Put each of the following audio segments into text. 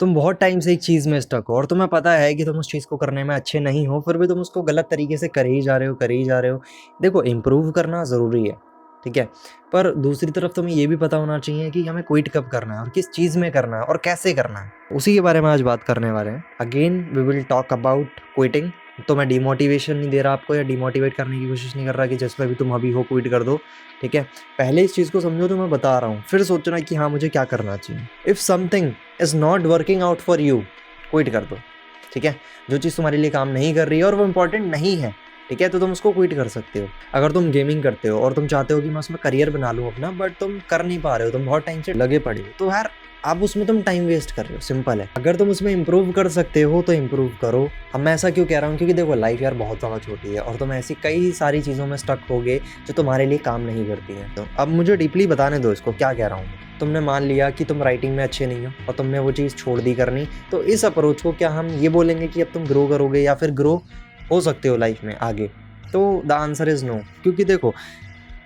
तुम बहुत टाइम से एक चीज़ में स्टक हो और तुम्हें पता है कि तुम उस चीज़ को करने में अच्छे नहीं हो, फिर भी तुम उसको गलत तरीके से करे ही जा रहे हो, करे ही जा रहे हो। देखो, इम्प्रूव करना ज़रूरी है, ठीक है? पर दूसरी तरफ तुम्हें ये भी पता होना चाहिए कि हमें क्विट कब करना है और किस चीज़ में करना है और कैसे करना है। उसी के बारे में आज बात करने वाले हैं। Again we will talk about quitting. तो मैं डिमोटिवेशन नहीं दे रहा आपको या डिमोटिवेट करने की कोशिश नहीं कर रहा कि जिसमें भी तुम अभी हो क्विट कर दो, ठीक है? पहले इस चीज़ को समझो तो मैं बता रहा हूँ, फिर सोचना कि हाँ, मुझे क्या करना चाहिए। If something is not working out for you, quit कर दो, ठीक है? जो चीज़ तुम्हारे लिए काम नहीं कर रही है और वो इम्पोर्टेंट नहीं है, ठीक है, तो तुम उसको क्विट कर सकते हो। अगर तुम गेमिंग करते हो और तुम चाहते हो कि मैं उसमें करियर बना लूँ अपना, बट तुम कर नहीं पा रहे हो, तुम बहुत टाइम से लगे पड़े हो, तो यार अब उसमें तुम टाइम वेस्ट कर रहे हो, सिंपल है। अगर तुम उसमें इम्प्रूव कर सकते हो तो इम्प्रूव करो। अब मैं ऐसा क्यों कह रहा हूँ, क्योंकि देखो लाइफ यार बहुत ज़्यादा छोटी है और तुम ऐसी कई सारी चीज़ों में स्टक होगे जो तुम्हारे लिए काम नहीं करती हैं। तो अब मुझे डीपली बताने दो इसको क्या कह रहा हूँ। तुमने मान लिया कि तुम राइटिंग में अच्छे नहीं हो और तुमने वो चीज़ छोड़ दी करनी, तो इस अप्रोच को क्या हम ये बोलेंगे कि अब तुम ग्रो करोगे या फिर ग्रो हो सकते हो लाइफ में आगे? तो द आंसर इज़ नो। क्योंकि देखो,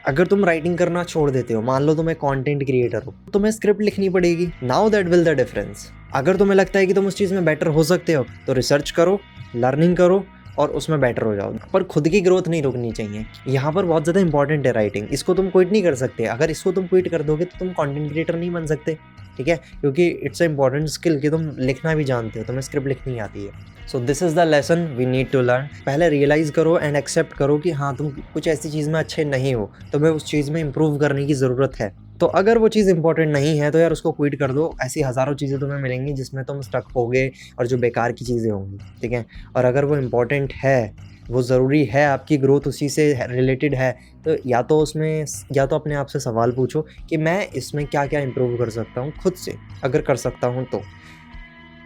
अगर तुम राइटिंग करना छोड़ देते हो, मान लो तुम एक कंटेंट क्रिएटर हो, तो तुम्हें स्क्रिप्ट लिखनी पड़ेगी। Now that will the difference. अगर तुम्हें लगता है कि तुम उस चीज़ में बेटर हो सकते हो, तो रिसर्च करो, लर्निंग करो और उसमें बेटर हो जाओ। पर खुद की ग्रोथ नहीं रुकनी चाहिए। यहाँ पर बहुत ज़्यादा इंपॉर्टेंट है राइटिंग। इसको तुम क्विट नहीं कर सकते। अगर इसको तुम क्विट कर दोगे तो तुम कंटेंट क्रिएटर नहीं बन सकते, ठीक है? क्योंकि इट्स अ इंपॉर्टेंट स्किल कि तुम लिखना भी जानते हो, तुम्हें स्क्रिप्ट लिखनी आती है। So this is the lesson we need to learn. पहले रियलाइज़ करो एंड एक्सेप्ट करो कि हाँ, तुम कुछ ऐसी चीज़ में अच्छे नहीं हो, तुम्हें उस चीज़ में इम्प्रूव करने की ज़रूरत है। तो अगर वो चीज़ इंपॉर्टेंट नहीं है तो यार उसको क्विट कर दो। ऐसी हज़ारों चीज़ें तुम्हें मिलेंगी जिसमें तुम स्टक होगे और जो बेकार की चीज़ें होंगी, ठीक है? और अगर वो इम्पॉर्टेंट है, वो ज़रूरी है, आपकी ग्रोथ उसी से रिलेटेड है, तो या तो उसमें या तो अपने आप से सवाल पूछो कि मैं इसमें क्या-क्या इम्प्रूव कर सकता हूँ खुद से, अगर कर सकता हूँ तो।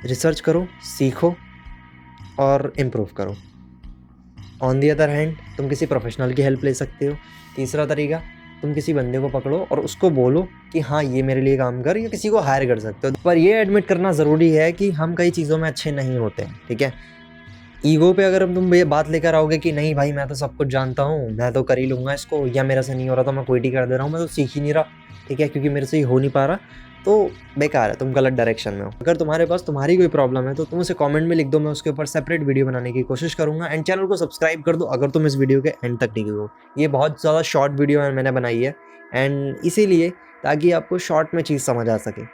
रिसर्च करो, सीखो और इम्प्रूव करो। ऑन दी अदर हैंड तुम किसी प्रोफेशनल की हेल्प ले सकते हो। तीसरा तरीका, तुम किसी बंदे को पकड़ो और उसको बोलो कि हाँ, ये मेरे लिए काम कर, या किसी को हायर कर सकते हो। पर ये एडमिट करना ज़रूरी है कि हम कई चीज़ों में अच्छे नहीं होते हैं, ठीक है? ईगो पे अगर तुम ये बात लेकर आओगे कि नहीं भाई, मैं तो सब कुछ जानता हूँ, मैं तो कर ही लूँगा इसको, या मेरे से नहीं हो रहा तो मैं क्विट ही कर दे रहा हूँ, मैं तो सीख ही नहीं रहा, ठीक है, क्योंकि मेरे से ये हो नहीं पा रहा, तो बेकार है, तुम गलत डायरेक्शन में हो। अगर तुम्हारे पास तुम्हारी कोई प्रॉब्लम है तो तुम उसे कमेंट में लिख दो, मैं उसके ऊपर सेपरेट वीडियो बनाने की कोशिश करूँगा। एंड चैनल को सब्सक्राइब कर दो अगर तुम इस वीडियो के एंड तक टिके हो। ये बहुत ज़्यादा शॉर्ट वीडियो है, मैंने बनाई है, एंड इसीलिए ताकि आपको शॉर्ट में चीज़ समझ आ सके।